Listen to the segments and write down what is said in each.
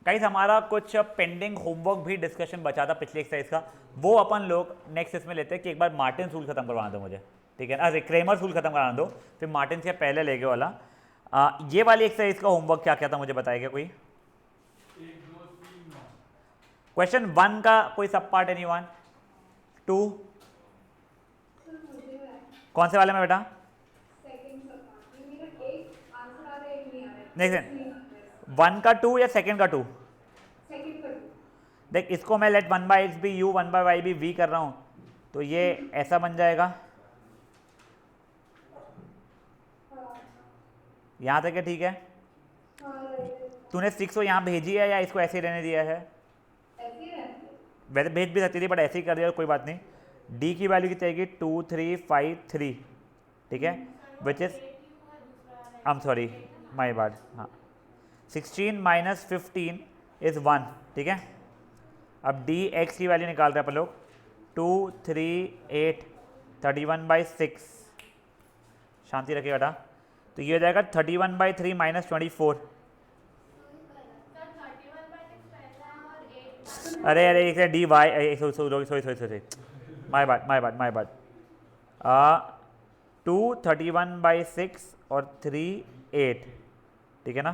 Guys हमारा कुछ pending homework भी डिस्कशन बचा था पिछले एक्सरसाइज का, वो अपन लोग नेक्स्ट इसमें लेते हैं कि एक बार मार्टिन रूल खत्म करवाना दो मुझे, ठीक है? अरे क्रेमर्स रूल खत्म कराना दो, फिर मार्टिन से पहले लेके वाला। ये वाली एक्सरसाइज का होमवर्क क्या क्या था मुझे बताएगा कोई? क्वेश्चन 1 का कोई सब पार्ट एनी वन? 2 कौन से वाले में बेटा? नहीं 1 का 2 या सेकंड का 2? देख इसको मैं लेट 1/x भी u 1/y भी v कर रहा हूं, तो ये ऐसा बन जाएगा। यहां तक है, ठीक है? तूने 6 को यहां भेजी है या इसको ऐसे ही रहने दिया है? वैसे भेज भी सकती थी बट ऐसे ही कर दिया, कोई बात नहीं। d की वैल्यू कितनी आएगी? 2 3 5 3, ठीक है? Which is I am sorry my bad, हाँ 16 - 15 इज 1, ठीक है? अब डी एक्स की वैल्यू निकाल रहे हैं अपन लोग। 2 3 8 31/6, शांति रखिए बेटा। तो ये हो जाएगा 31/3 - 24। अरे अरे एक D Y, sorry my bad. 2 31/6 और 3 8, ठीक है ना?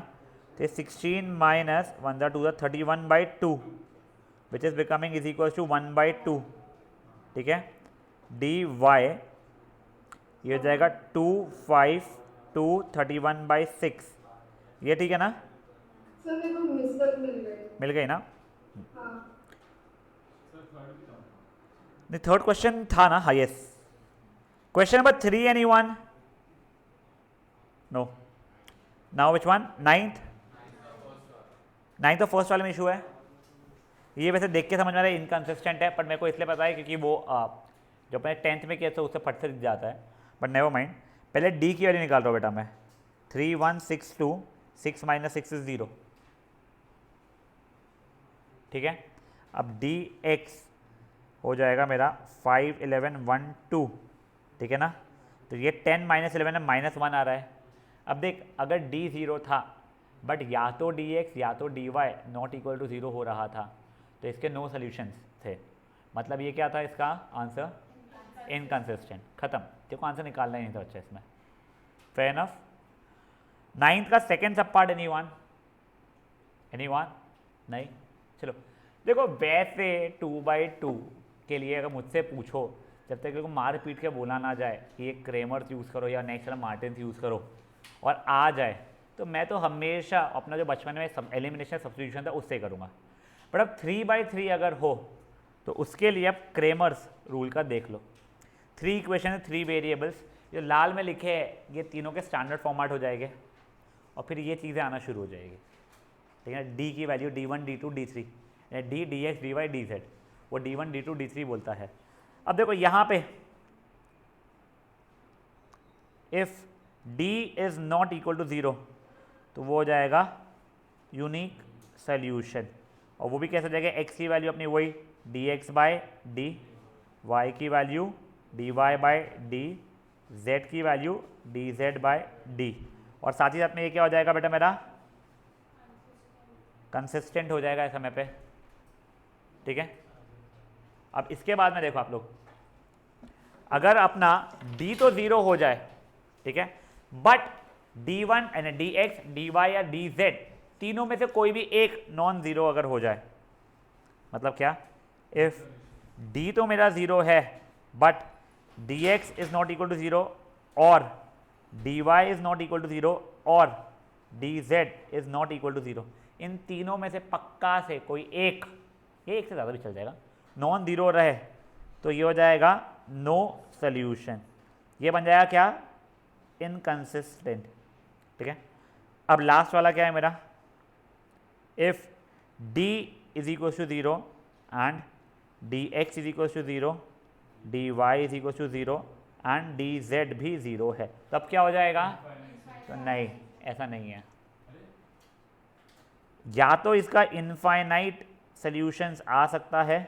तो 16 - 1 2 31/2 which is becoming is equal to 1/2, ठीक है? डी वाई ये हो जाएगा 2 5 2 31/6, ये ठीक है ना? सर मेरे को मिस्टेक मिल गई ना? हाँ। नहीं थर्ड क्वेश्चन था ना? हाँ yes. Question number 3 any one? No. Now which one? 9th तो फर्स्ट वाले में इशू है। ये वैसे देख के समझ में आ रहा है इनकन्सिस्टेंट है, पर मेरे को इसलिए पता है क्योंकि वो जो अपने 10th में किया था उससे फट से दिख जाता है, बट नेवर माइंड। पहले डी की वैल्यू निकाल रहा हूँ बेटा मैं। 3 1 6 2, 6 - 6 इज 0, ठीक है? अब डी एक्स हो जाएगा मेरा 5 11 1 2, ठीक है ना? तो ये 10 - 11 है, -1 आ रहा है। अब देख अगर डी 0 था बट या तो डी एक्स या तो D Y not equal to 0 हो रहा था, तो इसके नो सॉल्यूशंस थे। मतलब ये क्या था इसका आंसर? इनकंसिस्टेंट। खत्म, देखो आंसर निकालना ही नहीं था अच्छा इसमें। Fair enough. 9th का सेकेंड सब पार्ट एनी वन? नहीं, चलो देखो वैसे 2/2 के लिए अगर मुझसे पूछो, जब तक को मार पीट के बोला ना जाए कि ये क्रेमर्स यूज़ करो या नेक्स्ट वाला मार्टिन्स यूज़ करो और आ जाए, तो मैं तो हमेशा अपना जो बचपन में एलिमिनेशन सब्स्टिट्यूशन था उससे करूँगा। बट अब 3/3 अगर हो तो उसके लिए अब क्रेमर्स रूल का देख लो। 3 इक्वेशन 3 वेरिएबल्स, जो लाल में लिखे हैं ये तीनों के स्टैंडर्ड फॉर्मेट हो जाएंगे और फिर ये चीज़ें आना शुरू हो जाएगी, ठीक है? डी की value D1 D2 D3, D dx dy dz, वो D1 D2 D3 बोलता है। अब देखो यहाँ पे if d is not equal to 0 तो वो हो जाएगा यूनिक सोल्यूशन, और वो भी कैसे हो जाएगा? x की वैल्यू अपनी वही dx/d, y की वैल्यू dy/d, z की वैल्यू dz/d, और साथ ही साथ में ये क्या हो जाएगा बेटा मेरा? कंसिस्टेंट हो जाएगा इस समय पे, ठीक है? अब इसके बाद में देखो आप लोग, अगर अपना d तो 0 हो जाए, ठीक है, बट d1 यानी dx dy या dz तीनों में से कोई भी एक नॉन जीरो अगर हो जाए, मतलब क्या? इफ d तो मेरा 0 है but dx is not equal to 0 और dy is not equal to 0 और dz is not equal to 0, इन तीनों में से पक्का से कोई एक, ये एक से ज़्यादा भी चल जाएगा, नॉन जीरो रहे तो ये हो जाएगा नो सॉल्यूशन। ये बन जाएगा क्या? इनकंसिस्टेंट, ठीक है? अब लास्ट वाला क्या है मेरा? If d is equal to 0 and dx is equal to 0, dy is equal to 0 and dz भी 0 है, तब क्या हो जाएगा? तो नहीं, ऐसा नहीं है। या तो इसका इनफाइनाइट सॉल्यूशंस आ सकता है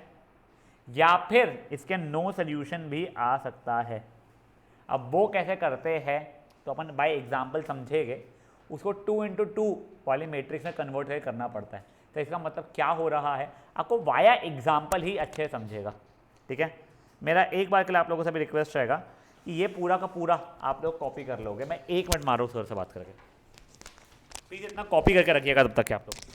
या फिर इसके नो सॉल्यूशन भी आ सकता है। अब वो कैसे करते हैं तो अपन बाय एग्जांपल समझेंगे, उसको 2 × 2 वाली मैट्रिक्स में कन्वर्ट करके करना पड़ता है। तो इसका मतलब क्या हो रहा है आपको वाया एग्जाम्पल ही अच्छे समझेगा, ठीक है। मेरा एक बार के लिए आप लोगों से भी रिक्वेस्ट रहेगा कि ये पूरा का पूरा आप लोग कॉपी कर लोगे। मैं 1 मिनट मारूँ सर से बात करके, प्लीज़ इतना कॉपी करके रखिएगा तब तक के आप लोग।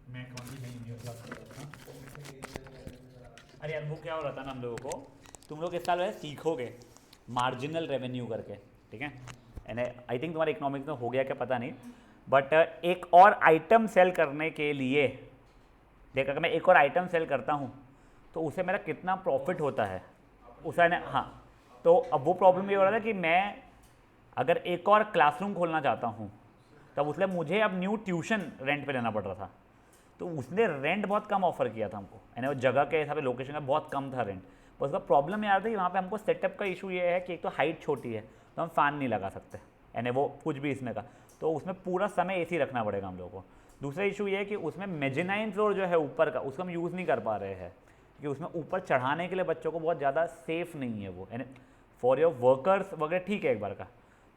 मैं कौन सी नई न्यूज़ बात कर रहा था। अरे यार वो क्या हो रहा था ना हम लोगों को, तुम लोग इस साल वैसे सीखोगे मार्जिनल रेवेन्यू करके, ठीक है। एंड आई थिंक तुम्हारे इकोनॉमिक्स में हो गया क्या पता नहीं, बट एक और आइटम सेल करने के लिए देख, अगर मैं एक और आइटम सेल करता हूँ तो उसे मेरा कितना प्रॉफिट होता है उसे ने, हाँ। तो अब वो प्रॉब्लम ये हो रहा था कि मैं अगर एक और क्लासरूम खोलना चाहता हूँ तब उसलिए मुझे अब न्यू ट्यूशन रेंट पे लेना पड़ रहा था। तो उसने रेंट बहुत कम ऑफर किया था हमको, यानी वो जगह के हिसाब से लोकेशन का बहुत कम था रेंट। पर उसका प्रॉब्लम ये आ रहा था कि वहाँ पे हमको सेटअप का इशू ये है कि एक तो हाइट छोटी है तो हम फ़ैन नहीं लगा सकते, यानी वो कुछ भी इसमें का, तो उसमें पूरा समय एसी रखना पड़ेगा हम लोगों को। दूसरा इशू ये है कि उसमें मेजेनाइन फ्लोर जो है ऊपर का उसको हम यूज़ नहीं कर पा रहे हैं, कि उसमें ऊपर चढ़ाने के लिए बच्चों को बहुत ज़्यादा सेफ नहीं है वो, यानी फॉर योर वर्कर्स वगैरह ठीक है एक बार का,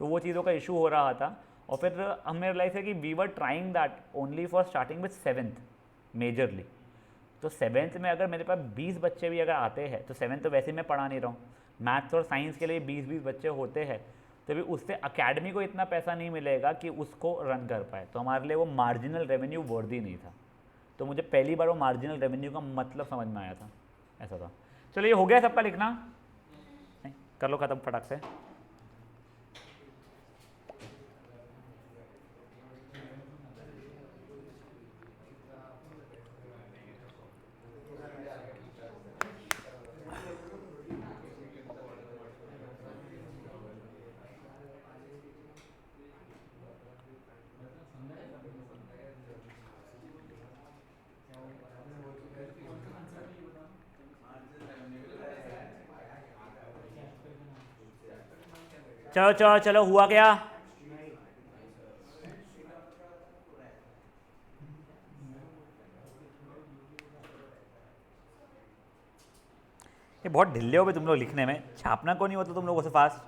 तो वो चीज़ों का इशू हो रहा था। और फिर हमने रियलाइज है कि we were trying that only for starting with 7th majorly. तो 7th में अगर मेरे पास 20 बच्चे भी अगर आते हैं, तो 7th तो वैसे मैं पढ़ा नहीं रहा हूँ, मैथ्स और साइंस के लिए 20-20 बच्चे होते हैं, तो भी उससे अकेडमी को इतना पैसा नहीं मिलेगा कि उसको रन कर पाए, तो हमारे लिए वो मार्जिनल रेवेन्यू वर्दी नहीं था। तो मुझे पहली बार वो मार्जिनल रेवेन्यू का मतलब समझ में आया था, ऐसा था। चलो ये हो गया सबका लिखना, नहीं कर लो ख़त्म फटाक से। चलो चलो चलो, हुआ क्या? ये बहुत ढिल्ले हो भी तुम लोग लिखने में, छापना को नहीं होता तुम लोगों से फास्ट।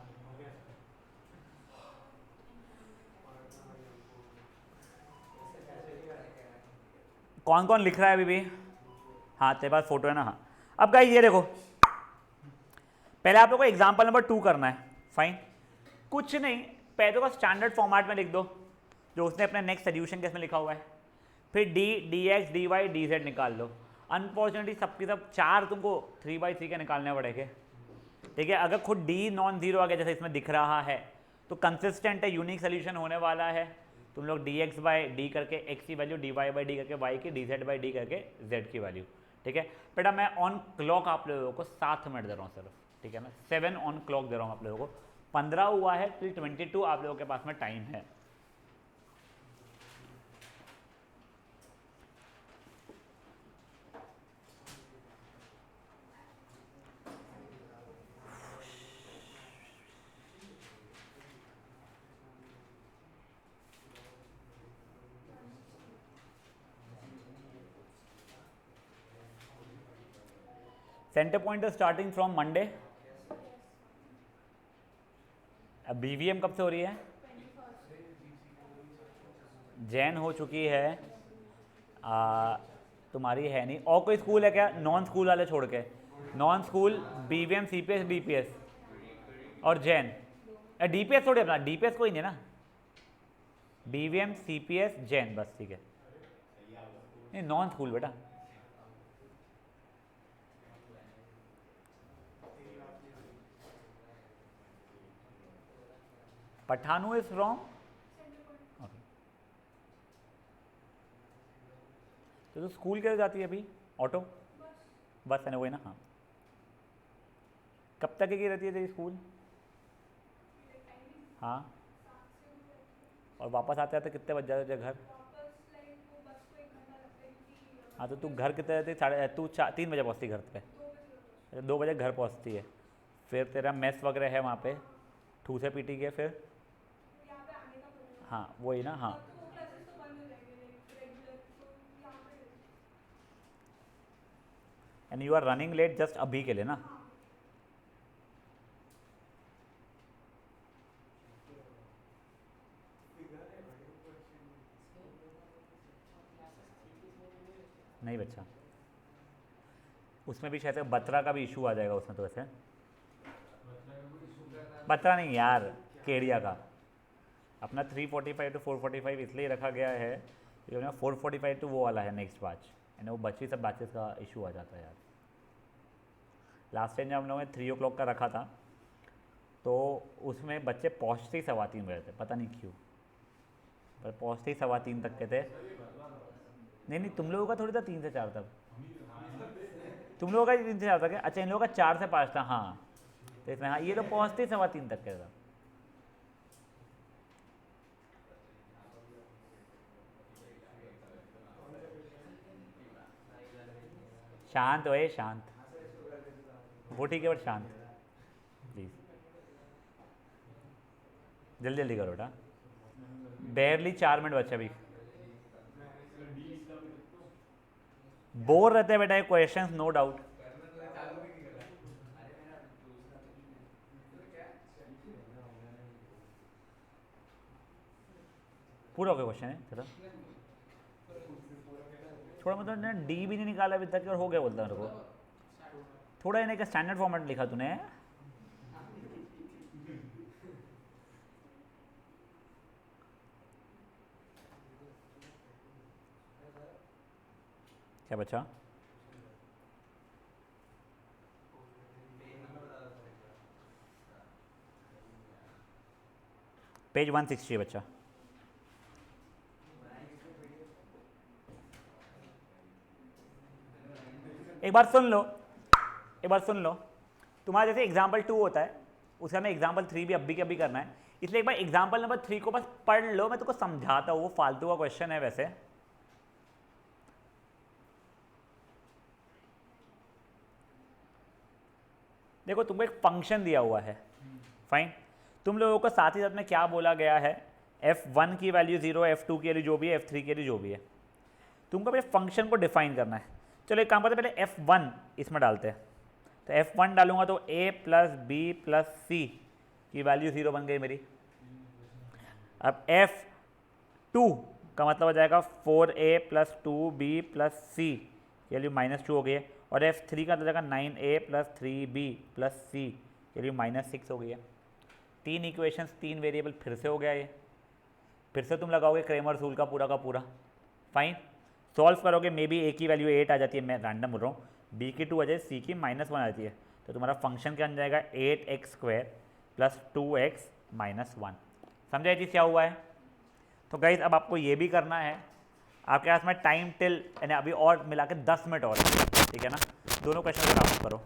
कौन कौन लिख रहा है अभी भी? हाँ तेरे पास फोटो है ना? हाँ। अब गाइस ये देखो, पहले आप लोग को एग्जाम्पल नंबर 2 करना है, फाइन, कुछ नहीं, पहले तो स्टैंडर्ड फॉर्मेट में लिख दो जो उसने अपने नेक्स्ट सोल्यूशन के इसमें लिखा हुआ है, फिर D D x D Y D Z निकाल लो। अनफॉर्चुनेटली सबके सब 4 तुमको 3/3 के निकालने पड़ेंगे, ठीक है। अगर खुद डी नॉन जीरो आ गया जैसे इसमें दिख रहा है तो कंसिस्टेंट है, यूनिक सोल्यूशन होने वाला है। तुम लोग डी एक्स बाई डी करके एक्स की value, D Y by D करके वाई की, डी जेड बाई डी करके जेड की वैल्यू, ठीक है। बेटा मैं ऑन क्लॉक आप लोगों को 7 मिनट दे रहा हूँ सिर्फ, ठीक है। मैं 7 ऑन क्लॉक दे रहा हूँ आप लोगों को, 15 हुआ है तो 22 आप लोगों के पास में टाइम है। Centre point starting from Monday. अब बीवीएम कब से हो रही है? जैन हो चुकी है, तुम्हारी है नहीं। और कोई स्कूल है क्या नॉन स्कूल वाले छोड़ के? Non school BVM CPS DPS और जैन। डीपीएस थोड़ी अपना, डीपीएस कोई नहीं है ना, बीवीएम सीपीएस जैन बस, ठीक है। नहीं नॉन स्कूल बेटा, पठानू इज फ्रॉम, तो स्कूल कैसे जाती है अभी? ऑटो बस है ना, वही ना? हाँ। कब तक की रहती है तेरी स्कूल? हाँ। और वापस आते आते कितने बज जाते घर? हाँ तो तू घर कितने रहती? तू 3 बजे पहुँचती घर पे? 2 बजे घर पहुँचती है, फिर तेरा मेस वगैरह है वहाँ पे, ठूसे पीटी के फिर? हाँ वही ना, हाँ। And you are running late just अभी के लिए ना? नहीं बच्चा, उसमें भी शायद बत्रा का भी इशू आ जाएगा उसमें, तो वैसे बत्रा नहीं यार, केड़िया का। अपना 345 to 445 इसलिए रखा गया है क्योंकि 445 to वो वाला है नेक्स्ट बैच, यानी वो बची सब बैचेस का इशू आ जाता है यार। लास्ट टाइम जब हम लोगों ने 3 o'clock का रखा था तो उसमें बच्चे पहुँचते ही 3:15 बजे थे, पता नहीं क्यों, पर पहुँचते ही 3:15 तक के थे। नहीं तुम लोगों का थोड़ी था 3 से 4 तक, तुम लोगों का 3 से 4 तक है? अच्छा इन लोगों का 4 से 5 था, हाँ। तो इसमें हाँ ये लोग पहुँचते ही 3:15 तक के था। शांत हो, शांत, वो ठीक है बट शांत प्लीज, जल्दी जल्दी करो बेटा, बेरली 4 मिनट बच्चे अभी। बोर रहते हैं बेटा ये क्वेश्चंस, नो डाउट। पूरा हो गया क्वेश्चन है चलो, थोड़ा मतलब ने डी भी नहीं निकाला अभी तक और हो गया बोलता मेरे को, थोड़ा इन्हें का स्टैंडर्ड फॉर्मेट लिखा तूने। क्या बचा? पेज 160 बच्चा। एक बार सुन लो, एक बार सुन लो, तुम्हारा जैसे एग्जाम्पल 2 होता है उसका हमें एग्जाम्पल 3 भी अभी के अभी करना है, इसलिए एक बार एग्जाम्पल नंबर 3 को बस पढ़ लो, मैं तुमको समझाता हूँ, वो फालतू का क्वेश्चन है वैसे। देखो तुमको एक फंक्शन दिया हुआ है, फाइन, तुम लोगों को साथ ही साथ में क्या बोला गया है, f1 की वैल्यू 0, f2 की वैल्यू जो भी है, f3 की वैल्यू जो भी है, तुमको अपने फंक्शन को डिफाइन करना है। चलो एक काम करते हैं, पहले f1 इसमें डालते हैं, तो f1 डालूंगा तो a प्लस बी प्लस सी की वैल्यू 0 बन गई मेरी। अब f2 का मतलब हो जाएगा 4a प्लस 2b प्लस सी की वैल्यू -2 हो गई है, और f3 का मतलब जाएगा 9a प्लस 3b प्लस सी की वैल्यू -6 हो गई है। 3 इक्वेशंस 3 वेरिएबल फिर से हो गया ये, फिर से तुम लगाओगे क्रेमर रूल का पूरा, फाइन, सॉल्व करोगे मे बी ए की वैल्यू 8 आ जाती है, मैं रैंडम बोल रहा हूँ, बी की 2 आ जाए, सी की -1 आ जाती है, तो तुम्हारा फंक्शन क्या बन जाएगा 8x² प्लस 2x -1। समझा ये चीज़ क्या हुआ है? तो गाइज अब आपको ये भी करना है, आपके पास में टाइम टिल यानी अभी और मिला के 10 मिनट और है, ठीक है ना, दोनों क्वेश्चन को आप करो।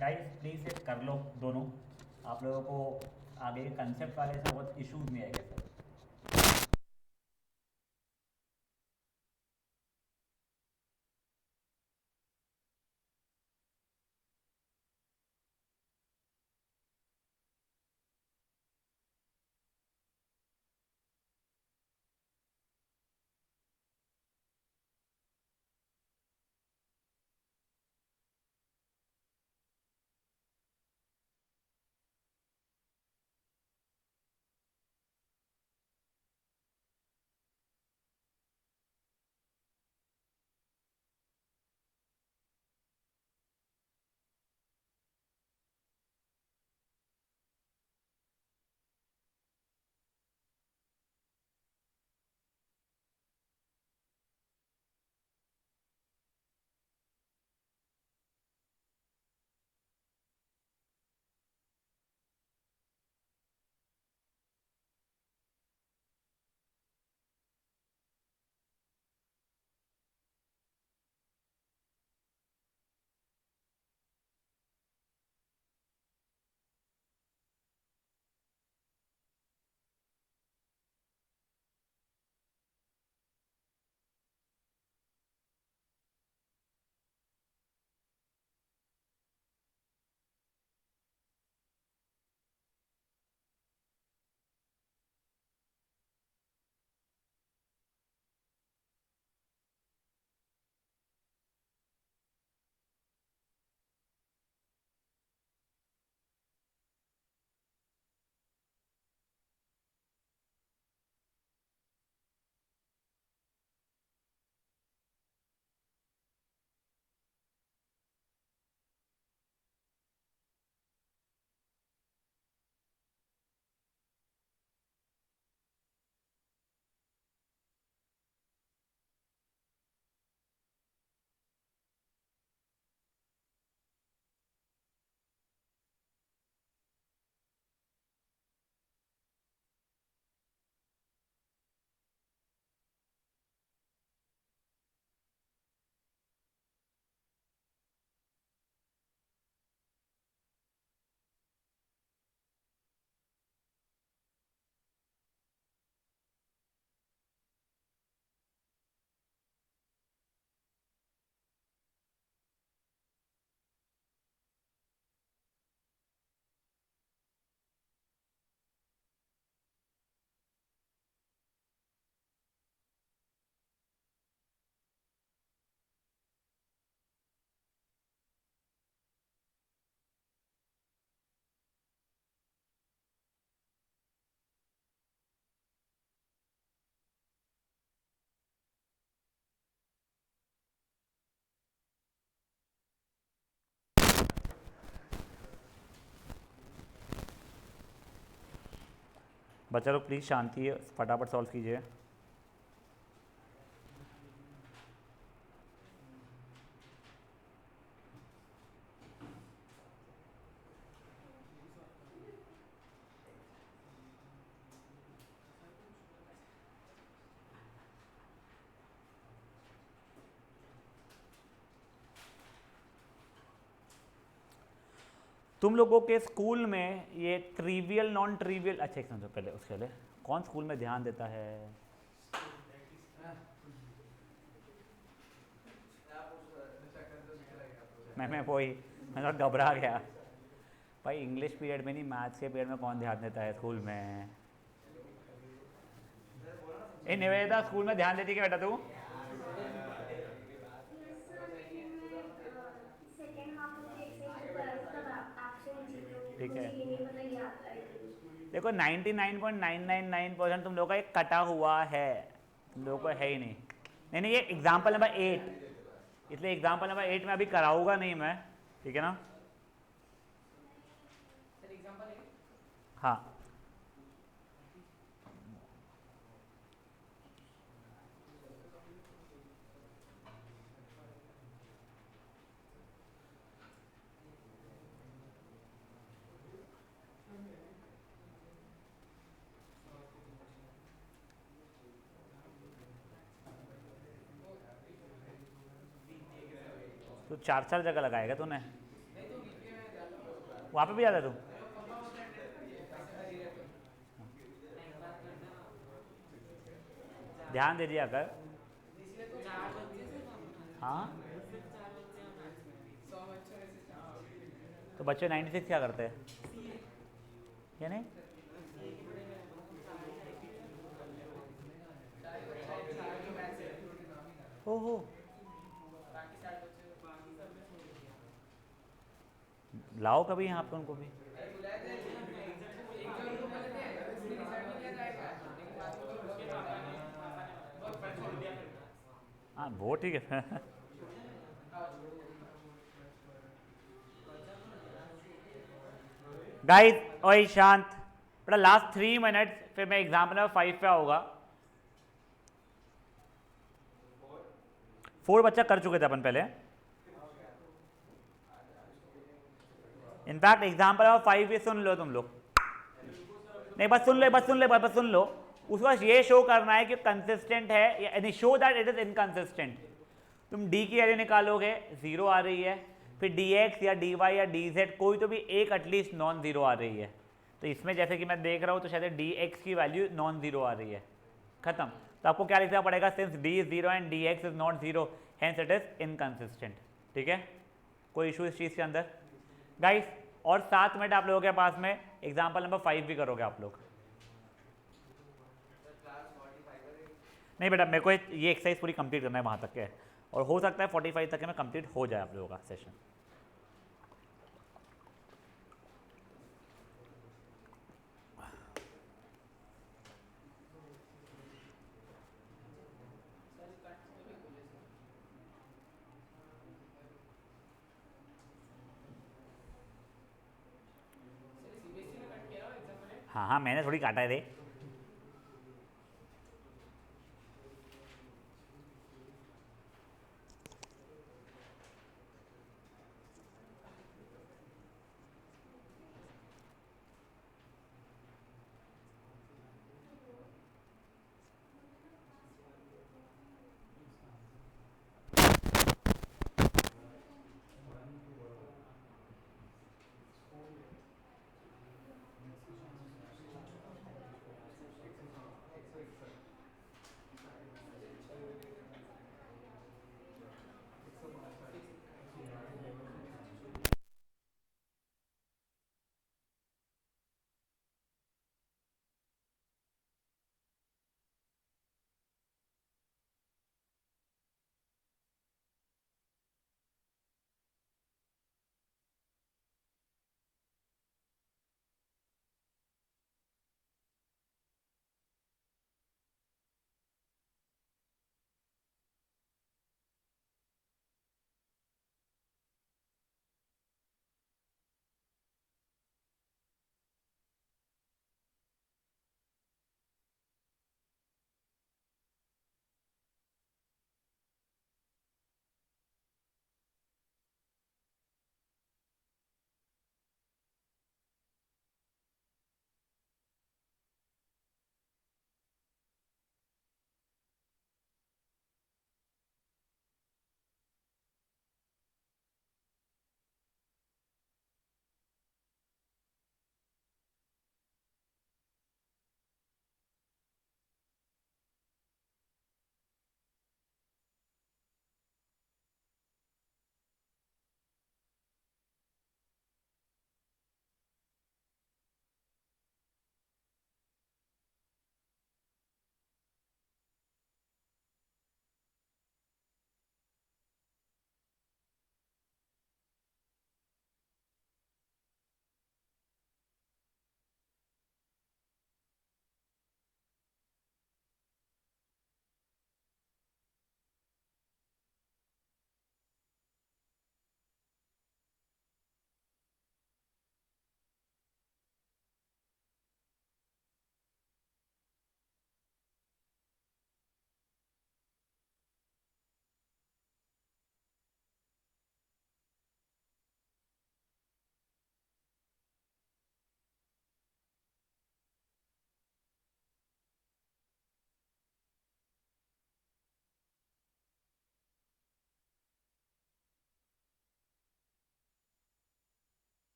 गाइस प्लीज़ ये कर लो दोनों, आप लोगों को आगे के कंसेप्ट वाले से बहुत इश्यूज नहीं आएंगे सर। बच्चा लोग प्लीज़ शांति है, फटाफट सॉल्व कीजिए। तुम लोगों के स्कूल में ये ट्रिवियल नॉन ट्रिवियल, अच्छा एक मिनट पहले उसके लिए कौन स्कूल में ध्यान देता है? मैं वही मैं थोड़ा घबरा गया भाई। इंग्लिश पीरियड में नहीं, मैथ्स के पीरियड में कौन ध्यान देता है स्कूल में? ए निवेदा, स्कूल में ध्यान देती क्या बेटा तू? ठीक है, देखो 99.999% तुम लोगों का एक कटा हुआ है, तुम लोगों को है ही नहीं। नहीं ये एग्जाम्पल नंबर 8, इसलिए एग्जाम्पल नंबर 8 में अभी कराऊंगा नहीं मैं, ठीक है ना? हाँ तो 4 जगह लगाएगा तूने, वहाँ पे भी जाता तू? ध्यान दे दिया कर। हाँ तो बच्चे 96 क्या करते हैं या नहीं? ओहो, लाओ कभी यहाँ पे उनको भी। हाँ वो ठीक है। गाइस ओए शांत बेटा, लास्ट 3 मिनट फिर मैं एग्जाम्पल नंबर 5 पे आऊँगा। 4 बच्चा कर चुके थे अपन पहले। इनफैक्ट एग्जाम्पल नंबर 5 भी सुन लो तुम लोग। नहीं बस सुन ले, बस सुन लो। उसके बाद ये शो करना है कि कंसिस्टेंट है, यानी show that it is inconsistent. तुम डी की वैल्यू निकालोगे, 0 आ रही है, फिर dx या dy या dz कोई तो भी एक एटलीस्ट नॉन जीरो आ रही है। तो इसमें जैसे कि मैं देख रहा हूँ तो शायद dx की वैल्यू नॉन जीरो आ रही है, खत्म। तो आपको क्या लिखना पड़ेगा? Since d is 0 and dx is not 0 hence it is inconsistent. ठीक है, कोई इशू इस चीज़ के अंदर गाइस? और 7 मिनट आप लोगों के पास में एग्जाम्पल नंबर 5 भी करोगे आप लोग। नहीं बेटा, मेरे को ये एक्सरसाइज पूरी कंप्लीट करना है वहाँ तक के, और हो सकता है 45 तक में कंप्लीट हो जाए आप लोगों का सेशन। हाँ हाँ मैंने थोड़ी काटा है रे।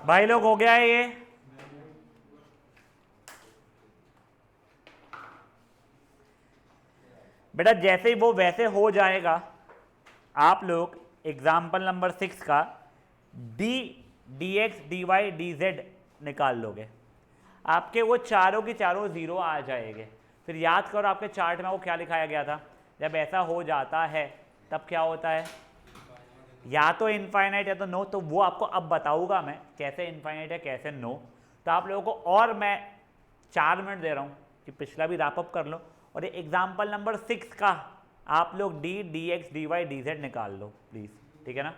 भाई लोग हो गया है ये? बेटा जैसे ही वो वैसे हो जाएगा, आप लोग एग्जाम्पल नंबर 6 का D x D Y D Z निकाल लोगे, आपके वो चारों की चारों जीरो आ जाएंगे। फिर याद करो आपके चार्ट में वो क्या लिखाया गया था, जब ऐसा हो जाता है तब क्या होता है, या तो इनफाइनाइट या तो नो। तो वो आपको अब बताऊंगा मैं कैसे इनफाइनाइट है कैसे नो। तो आप लोगों को और मैं 4 मिनट दे रहा हूँ कि पिछला भी रैपअप कर लो, और ये एग्जाम्पल नंबर 6 का आप लोग D x D Y D Z निकाल लो प्लीज़, ठीक है ना।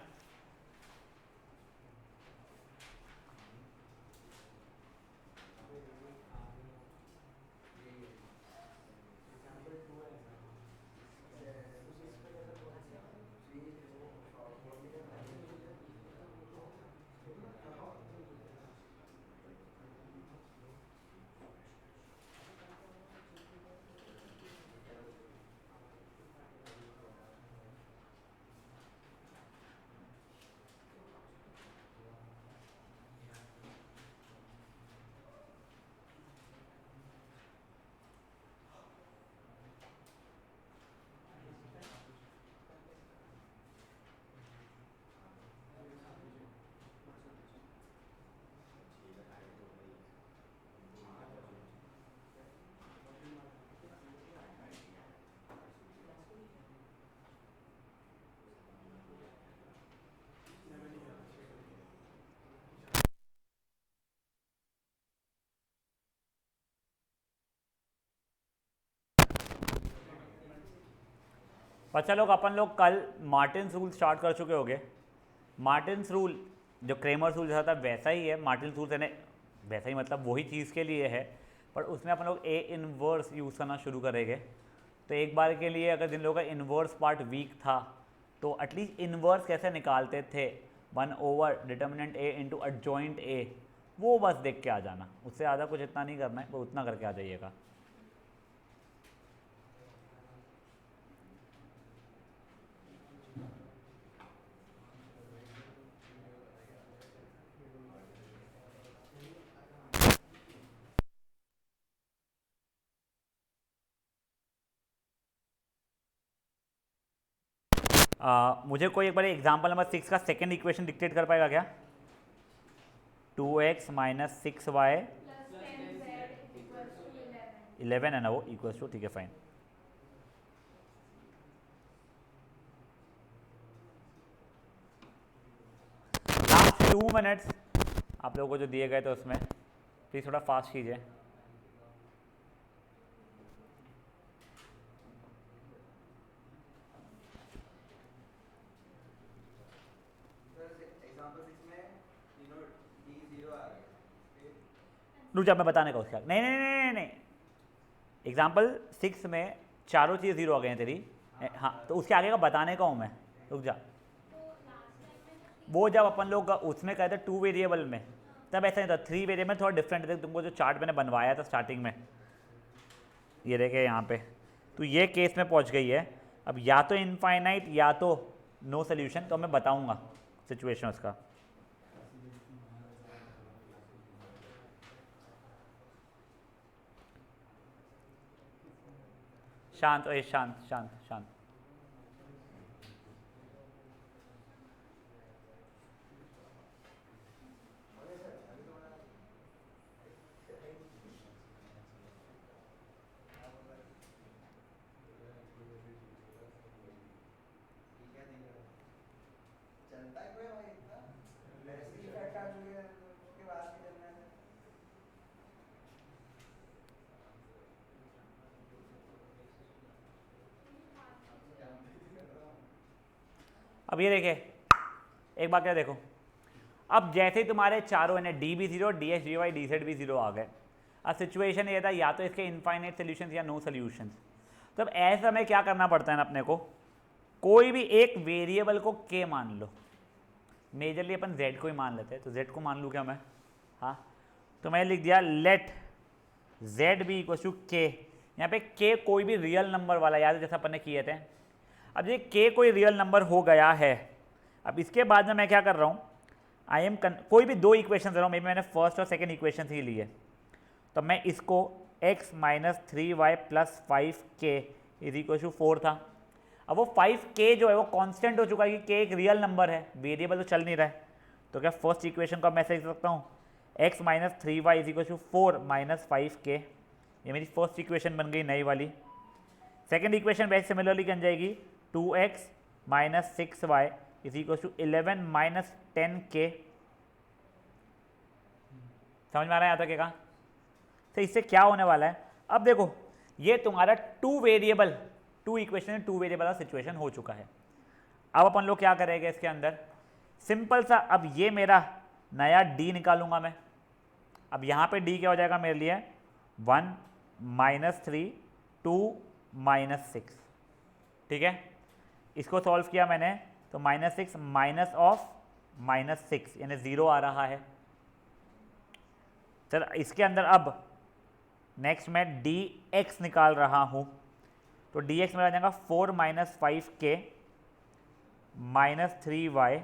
अच्छा लोग, अपन लोग कल मार्टिन्स रूल स्टार्ट कर चुके होंगे। मार्टिन्स रूल जो क्रेमर्स रूल जैसा था वैसा ही है। मार्टिन्स रूल यानी वैसा ही मतलब वही चीज़ के लिए है, पर उसमें अपन लोग ए इनवर्स यूज़ करना शुरू करेंगे। तो एक बार के लिए अगर जिन लोगों का इन्वर्स पार्ट वीक था तो एटलीस्ट इन्वर्स कैसे निकालते थे, 1 determinant A into adjoint A, वो बस देख के आ जाना। उससे ज़्यादा कुछ इतना नहीं करना है, वो उतना करके आ जाइएगा। मुझे कोई एक बार एग्जाम्पल नंबर 6 का सेकेंड इक्वेशन डिक्टेट कर पाएगा क्या? 2x minus 6y plus 10z equals to 11। 11 है ना वो, इक्वल्स टू, ठीक है फाइन। लास्ट 2 मिनट्स आप लोगों को जो दिए गए थे उसमें प्लीज़ थोड़ा फास्ट कीजिए। रुक जा, मैं बताने का उसका, नहीं नहीं नहीं नहीं नहीं, एग्जाम्पल 6 में चारों चीज़ जीरो आ गए हैं तेरी। हाँ, तो उसके आगे का बताने का हूँ मैं, रुक जा। वो जब अपन लोग उसमें कहते 2 वेरिएबल में, तब ऐसा नहीं था। 3 वेरिएबल थोड़ा डिफरेंट है। तुमको जो चार्ट मैंने बनवाया था स्टार्टिंग में, ये देखे यहाँ पे, तो ये केस में पहुँच गई है। अब या तो इनफाइनाइट या तो नो सोल्यूशन, तो मैं बताऊँगा सिचुएशन उसका। शांत, ओए शांत शांत शांत। अब ये देखे, एक बात क्या देखो, अब जैसे ही तुम्हारे चारों है ना, डी भी zero, D H D Y D Z भी जीरो आ गए। अब सिचुएशन ये था या तो इसके इनफाइनाइट सोल्यूशंस या नो सोल्यूशंस। तो अब ऐसे हमें क्या करना पड़ता है ना अपने को, कोई भी एक वेरिएबल को के मान लो। मेजरली अपन जेड को ही मान लेते हैं, तो जेड को मान लूँ क्या मैं? हाँ, तो मैं लिख दिया let Z be equal to K. यहाँ पे के कोई भी रियल नंबर वाला, याद है जैसा अपन ने किए थे। अब ये के कोई रियल नंबर हो गया है। अब इसके बाद में मैं क्या कर रहा हूँ, कोई भी दो इक्वेशन दे रहा हूँ, मे बी मैंने फर्स्ट और सेकेंड इक्वेशन ही ली है, तो मैं इसको x minus 3y plus 5k is equal to 4 था। अब वो 5k जो है वो कांस्टेंट हो चुका है कि k एक रियल नंबर है, वेरिएबल तो चल नहीं रहा है, तो क्या फर्स्ट इक्वेशन को मैं ऐसे लिख सकता हूँ x minus 3y is equal to 4 minus 5k, ये मेरी फर्स्ट इक्वेशन बन गई नई वाली। सेकेंड इक्वेशन वैसे सिमिलरली बन जाएगी 2x minus 6y is equal to 11 minus 10k। समझ में आ रहा है यहाँ तक क्या? तो इससे क्या होने वाला है, अब देखो ये तुम्हारा two variable, two equation two variable का सिचुएशन हो चुका है। अब अपन लोग क्या करेंगे इसके अंदर, सिंपल सा, अब ये मेरा नया d निकालूंगा मैं। अब यहाँ पे d क्या हो जाएगा मेरे लिए 1 माइनस 3 2 माइनस 6, ठीक है। इसको सॉल्व किया मैंने तो माइनस 6 माइनस ऑफ माइनस 6 यानी 0 आ रहा है। चल इसके अंदर अब नेक्स्ट मैं dx निकाल रहा हूँ, तो dx मेरा आ जाएगा 4 minus 5k minus 3y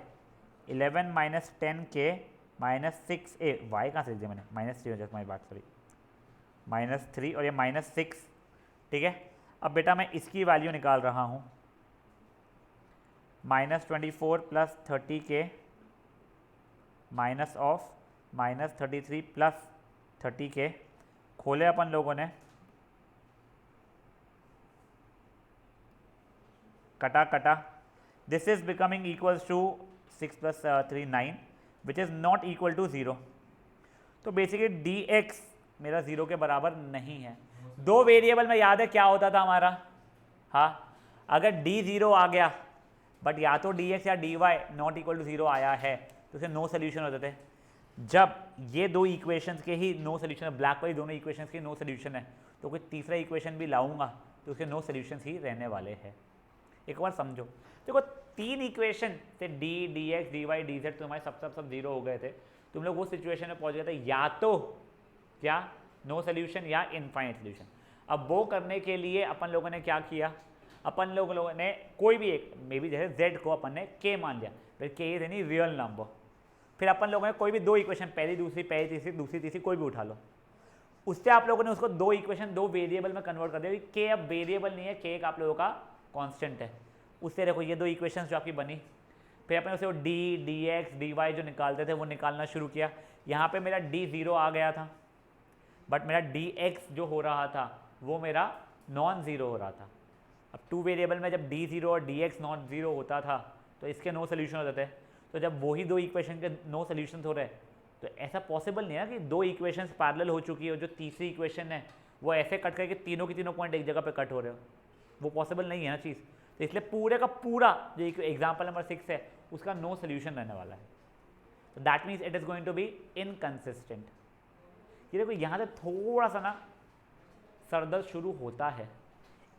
11 minus 10k minus 6a, y कहाँ से लिख दिया मैंने, माइनस 3 हो जाता हमारी बात, सॉरी माइनस 3 और ये माइनस 6, ठीक है। अब बेटा मैं इसकी वैल्यू निकाल रहा हूँ, minus 24 plus 30k minus of minus 33 plus 30k, खोले अपन लोगों ने, कटा कटा, this is becoming equals to 6 plus 3 9 which is not equal to 0। तो बेसिकली dx मेरा 0 के बराबर नहीं है। दो वेरिएबल में याद है क्या होता था हमारा, हाँ, अगर d 0 आ गया बट या तो dx या dy नॉट इक्वल टू 0 आया है तो उसे नो सोल्यूशन होते थे। जब ये दो इक्वेशंस के ही नो सोल्यूशन है, ब्लैक वाली दोनों इक्वेशंस के नो सोल्यूशन है, तो कोई तीसरा इक्वेशन भी लाऊंगा तो उसके नो सोल्यूशंस ही रहने वाले हैं। एक बार समझो, देखो तीन इक्वेशन से d dx dy dz तुम्हारे सब 0 हो गए थे, तुम लोग वो सिचुएशन में पहुंच गए थे या तो क्या नो सोल्यूशन या इनफाइनाइट सोल्यूशन। अब वो करने के लिए अपन लोगों ने क्या किया, अपन लोगों ने कोई भी एक मे बी जैसे z को अपन ने k मान लिया, फिर k is any real number, फिर अपन लोगों ने कोई भी दो इक्वेशन, पहली दूसरी दूसरी तीसरी कोई भी उठा लो, उससे आप लोगों ने उसको दो इक्वेशन दो वेरिएबल में कन्वर्ट कर दिया। k अब वेरिएबल नहीं है, k एक आप लोगों का कांस्टेंट है। उससे देखो ये दो इक्वेशंस जो आपकी बनी, फिर अपने उसे वो d dx dy जो निकालते थे वो निकालना शुरू किया। यहाँ पे मेरा d 0 आ गया था बट मेरा dx जो हो रहा था वो मेरा नॉन ज़ीरो हो रहा था। अब टू वेरिएबल में जब d 0 और dx नॉट ज़ीरो होता था तो इसके नो सोल्यूशन होते थे। तो जब वही दो इक्वेशन के नो सोल्यूशन हो रहे तो ऐसा पॉसिबल नहीं है कि दो इक्वेशंस पैरेलल हो चुकी हो, जो तीसरी इक्वेशन है वो ऐसे कट करके तीनों के तीनों पॉइंट एक जगह पे कट हो रहे हो, वो पॉसिबल नहीं है ना चीज़। तो इसलिए पूरे का पूरा जो एग्जाम्पल नंबर 6 है उसका नो सोल्यूशन रहने वाला है। तो that means it is going to be inconsistent. ये देखो यहाँ से थोड़ा सा ना सरदर्द शुरू होता है।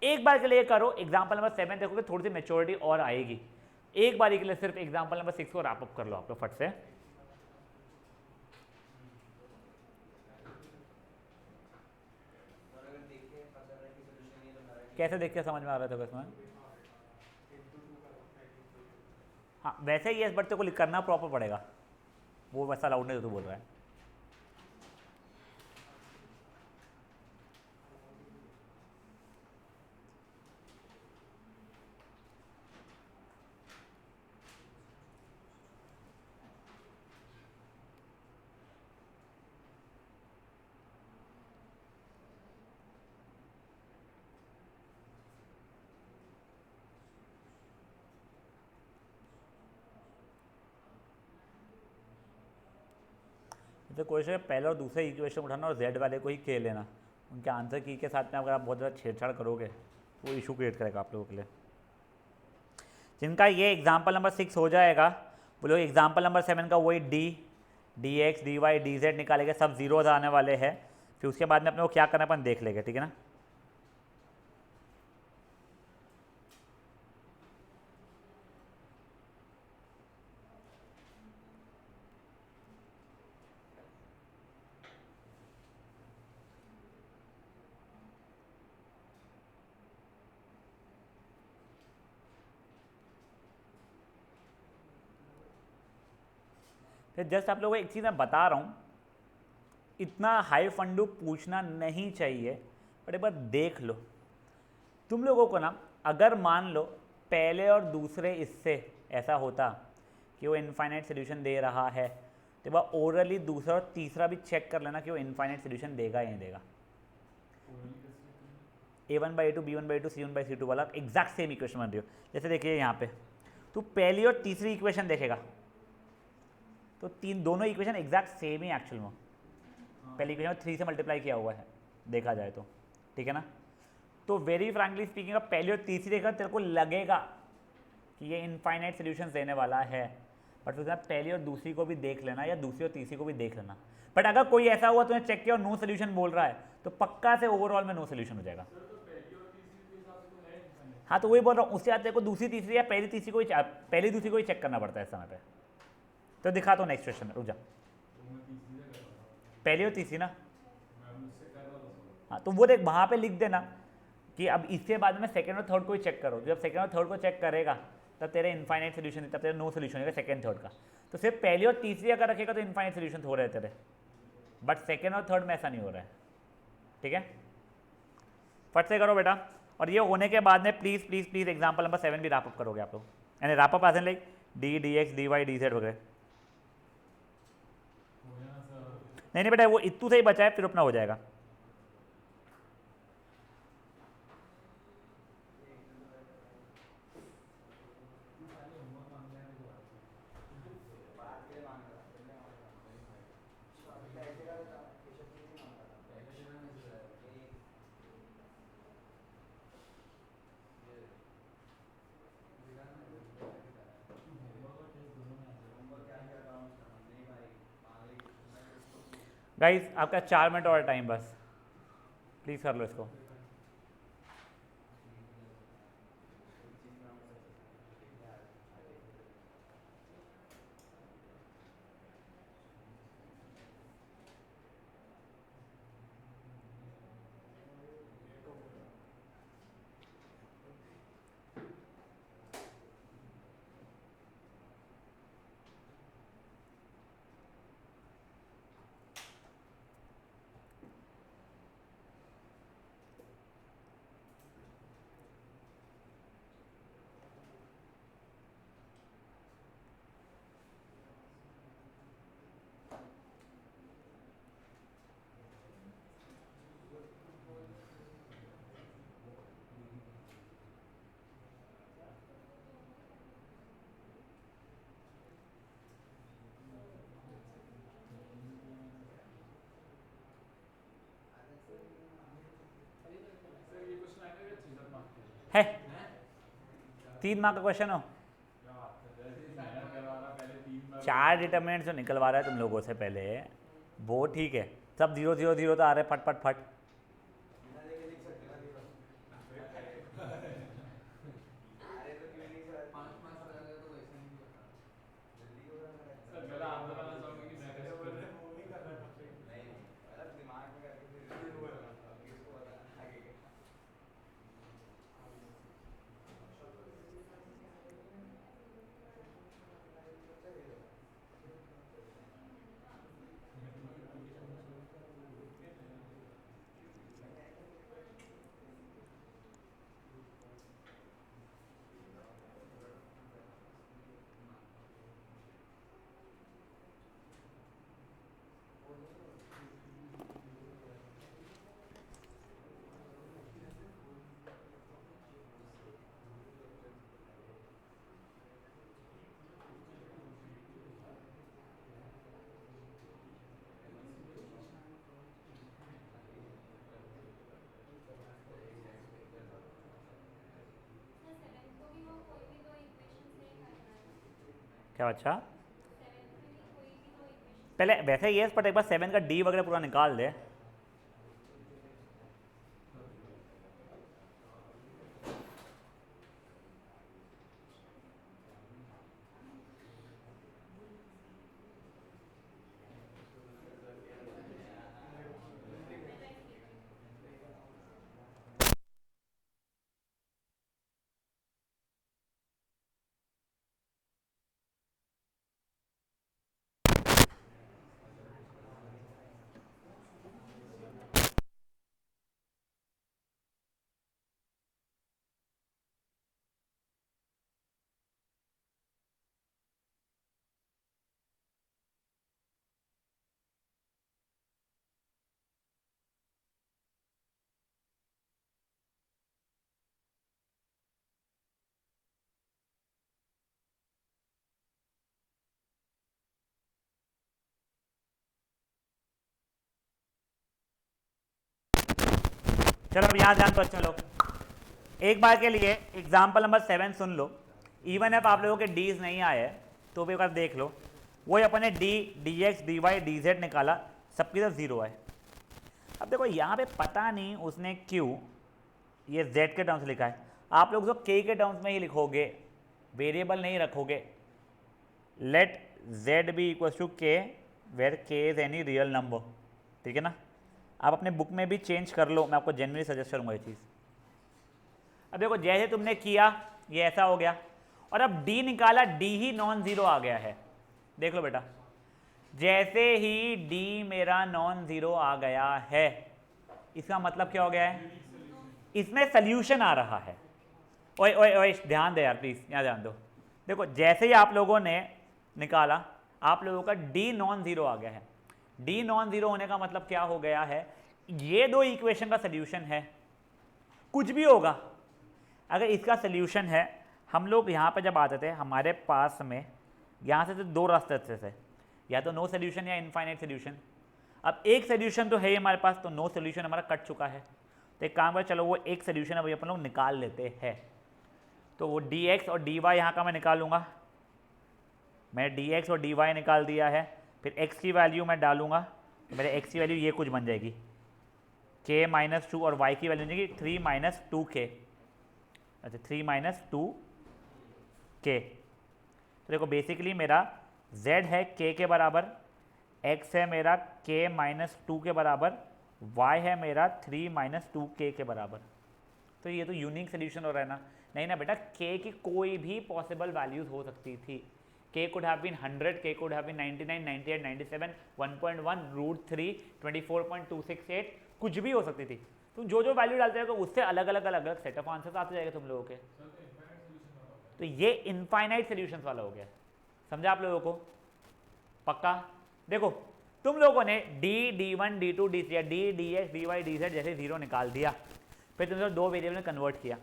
एक बार के लिए करो, एग्जाम्पल नंबर 7 देखोगे थोड़ी सी मेच्योरिटी और आएगी। एक बार के लिए सिर्फ एग्जाम्पल नंबर 6 को रैप अप कर लो आप लोग फट से। कैसे देख के समझ में आ रहा था इसमें? हाँ वैसे ही इस बच्चे को करना प्रॉपर पड़ेगा, वो वैसा अलाउड नहीं तो बोल रहा है। तो क्वेश्चन है पहले और दूसरे इक्वेशन उठाना और जेड वाले को ही के लेना, उनके आंसर की के साथ में अगर आप बहुत ज़्यादा छेड़छाड़ करोगे तो वो इशू क्रिएट करेगा आप लोगों के लिए। जिनका ये एग्जाम्पल नंबर 6 हो जाएगा वो लोग एग्जाम्पल नंबर 7 का वही dx dy dz निकालेंगे, सब जीरोज आने वाले हैं। फिर उसके बाद में अपने को क्या करना अपन देख लेंगे, ठीक है ना। तो जस्ट आप लोगों को एक चीज़ मैं बता रहा हूँ, इतना हाई फंडू पूछना नहीं चाहिए, बट एक बार देख लो। तुम लोगों को ना अगर मान लो पहले और दूसरे इससे ऐसा होता कि वो इनफाइनाइट सोल्यूशन दे रहा है, तो वह ओरली दूसरा और तीसरा भी चेक कर लेना कि वो इनफाइनाइट सोल्यूशन देगा या नहीं देगा। A1/A2 B1/A2 C1/C2 वाला एग्जैक्ट सेम इक्वेशन बन रही हो। जैसे देखिए यहाँ पे तो पहली और तीसरी इक्वेशन देखेगा तो दोनों इक्वेशन एग्जैक्ट सेम ही एक्चुअल में। पहली इक्वेशन में 3 से मल्टीप्लाई किया हुआ है देखा जाए तो, ठीक है ना। तो वेरी फ्रैंकली स्पीकिंग पहली और तीसरी देखा तेरे को लगेगा कि ये इनफाइनाइट सोल्यूशन देने वाला है, बट फिर पहली और दूसरी को भी देख लेना या दूसरी और तीसरी को भी देख लेना। बट अगर कोई ऐसा हुआ तूने चेक किया और नो सोल्यूशन बोल रहा है तो पक्का से ओवरऑल में नो सोल्यूशन हो जाएगा। हाँ तो वही बोल रहा हूँ, उससे तेरे को दूसरी तीसरी या पहली तीसरी को ही पहली दूसरी को ही चेक करना पड़ता है इस समय पे। तो दिखा तो नेक्स्ट क्वेश्चन, रुक जा। पहली और तीसरी ना, हाँ तो वो देख वहाँ पे लिख देना कि अब इसके बाद में सेकंड और थर्ड को ही चेक करो। जब सेकंड और थर्ड को चेक करेगा तब तेरे इनफाइनाइट सोल्यूशन, तब तेरे नो सोल्यूशन होगा सेकंड थर्ड का। तो सिर्फ पहली और तीसरी अगर रखेगा तो इनफाइनाइट सोल्यूशन हो रहे तेरे, बट सेकंड और थर्ड में ऐसा नहीं हो रहा है, ठीक है। फट से करो बेटा। और ये होने के बाद में please please please example number 7 भी रैप अप करोगे आप लोग, यानी wrap up as in like d D x D Y D z वगैरह। नहीं बेटा वो इतू से ही बचा है, फिर अपना हो जाएगा। गाइस आपका 4 मिनट और टाइम बस, प्लीज कर लो इसको। है 3 मार्क का क्वेश्चन हो, 4 डिटर्मिनेंट जो निकलवा रहा है तुम लोगों से पहले वो ठीक है, सब 0 0 0 तो आ रहे फट फट फट। क्या अच्छा पहले वैसे ही है, बट एक बार 7 का डी वगैरह पूरा निकाल दे। चलो अब यहाँ ध्यान तो अच्छा लो, एक बार के लिए एग्जाम्पल नंबर 7 सुन लो। इवन अब आप लोगों के डीज नहीं आए तो भी एक बार देख लो, वही अपन ने d D x D Y D z निकाला, सबकी तरफ 0 है। अब देखो यहाँ पे पता नहीं उसने क्यों ये z के टर्म्स लिखा है, आप लोग तो k के टर्म्स में ही लिखोगे, वेरिएबल नहीं रखोगे। Let z be equal to k where k is any real number, ठीक है ना। आप अपने बुक में भी चेंज कर लो, मैं आपको जनरली सजेस्ट करूँगा ये चीज़। अब देखो जैसे तुमने किया ये ऐसा हो गया, और अब d निकाला, d ही नॉन ज़ीरो आ गया है। देख लो बेटा, जैसे ही d मेरा नॉन ज़ीरो आ गया है, इसका मतलब क्या हो गया है, इसमें सल्यूशन आ रहा है। ओए ओए ओए ध्यान दे यार प्लीज़, यहाँ ध्यान दो। देखो जैसे ही आप लोगों ने निकाला, आप लोगों का d नॉन ज़ीरो आ गया है। d नॉन ज़ीरो होने का मतलब क्या हो गया है, ये दो इक्वेशन का सल्यूशन है। कुछ भी होगा, अगर इसका सल्यूशन है, हम लोग यहाँ पे जब आते थे हमारे पास में यहाँ से तो दो रास्ते थे, या तो नो सोल्यूशन या इनफाइनाइट सोल्यूशन। अब एक सोल्यूशन तो है ही हमारे पास, तो नो सोल्यूशन हमारा कट चुका है। तो एक काम कर, चलो वो एक सोल्यूशन अभी अपन लोग निकाल लेते हैं। तो वो डी एक्स और डी वाई यहाँ का मैं निकालूंगा, मैं डी एक्स और डी वाई निकाल दिया है। फिर x की वैल्यू मैं डालूंगा, तो मेरे x की वैल्यू ये कुछ बन जाएगी k माइनस 2, और y की वैल्यू बन जाएगी 3 माइनस 2k। अच्छा 3 माइनस 2k। तो देखो बेसिकली मेरा z है k के बराबर, x है मेरा k माइनस 2 के बराबर, y है मेरा 3 माइनस 2k के बराबर। तो ये तो यूनिक सोल्यूशन हो रहा है ना। नहीं ना बेटा, k की कोई भी पॉसिबल वैल्यूज हो सकती थी। k could have been 100, k could have been 99, 98, 97, 1.1, √3, 24.268, कुछ भी हो सकती थी। तुम जो जो वैल्यू डालते हो उससे अलग अलग सेट ऑफ आंसर्स आते जाएगा तुम लोगों के। तो ये इनफाइनाइट सोल्यूशंस वाला हो गया, समझा आप लोगों को? पक्का? देखो तुम लोगों ने d1 d2 d3 d dx dy dz जैसे 0 निकाल दिया, फिर तुमने दो वेरिएबल में कन्वर्ट किया।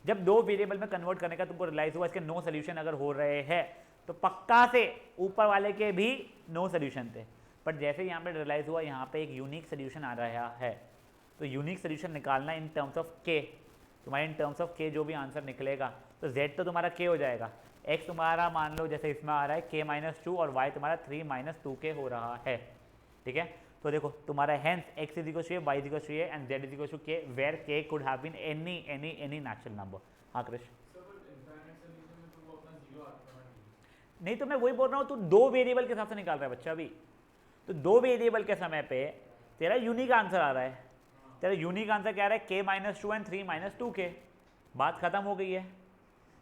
जब दो वेरिएबल में कन्वर्ट करने का तुमको रियलाइज हुआ इसके नो सोल्यूशन अगर हो रहे हैं, तो पक्का से ऊपर वाले के भी नो सोल्यूशन थे। बट जैसे यहाँ पे रियलाइज हुआ यहाँ पे एक यूनिक सोल्यूशन आ रहा है, तो यूनिक सोल्यूशन निकालना इन टर्म्स ऑफ k। तुम्हारे इन टर्म्स ऑफ k जो भी आंसर निकलेगा, तो z तो तुम्हारा k हो जाएगा, x तुम्हारा मान लो जैसे इसमें आ रहा है k माइनस 2, और y तुम्हारा 3 माइनस 2k हो रहा है, ठीक है। तो देखो तुम्हारा hence x is equal to y is equal to and z is equal to k where k could have been any natural number. हाँ कृष्ण, नहीं तो मैं वही बोल रहा हूँ, तू दो वेरिएबल के हिसाब से निकाल रहा है बच्चा अभी। तो दो वेरिएबल के समय पे तेरा यूनिक आंसर आ रहा है। तेरा यूनिक आंसर क्या आ रहा है, k minus 2 and 3 minus 2k। बात खत्म हो गई है।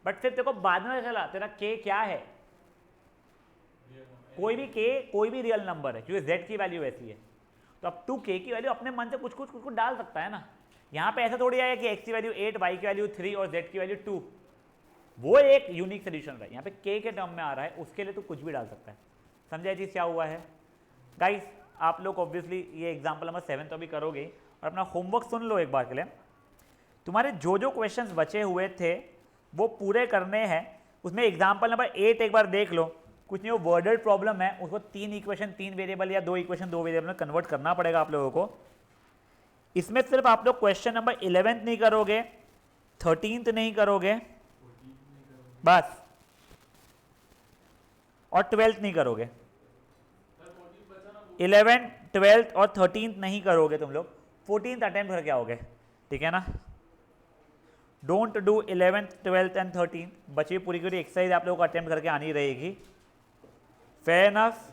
बट फिर देखो बाद में चला तेरा k क्या है, कोई भी k कोई भी रियल नंबर है, क्योंकि z की वैल्यू ऐसी है। तो अब तू k की वैल्यू अपने मन से कुछ कुछ डाल सकता है ना। यहाँ पे ऐसा थोड़ी आया कि x की वैल्यू 8, y की वैल्यू 3 और z की वैल्यू 2। वो एक यूनिक सोल्यूशन रहा है। यहाँ पे k के टर्म में आ रहा है, उसके लिए तो कुछ भी डाल सकता है। समझा चीज़ क्या हुआ है गाइस? आप लोग ऑब्वियसली ये एग्जाम्पल नंबर 7 तो अभी करोगे, और अपना होमवर्क सुन लो एक बार के लिए। तुम्हारे जो जो क्वेश्चंस बचे हुए थे वो पूरे करने हैं। उसमें एग्जाम्पल नंबर 8 एक बार देख लो, कुछ नहीं, वो वर्डेड प्रॉब्लम है, उसको 3 इक्वेशन 3 वेरिएबल या 2 इक्वेशन 2 वेरिएबल में कन्वर्ट करना पड़ेगा आप लोगों को। इसमें सिर्फ आप लोग क्वेश्चन नंबर 11th नहीं करोगे, 13th नहीं करोगे बस, और 12th नहीं करोगे। 11th, 12th और 13th नहीं करोगे तुम लोग, 14th अटेम्प्ट करके आओगे, ठीक है ना। Don't do 11th, 12th and 13th। बची पूरी एक्सरसाइज आप लोगों को अटेम्प्ट करके आनी रहेगी। Fair enough?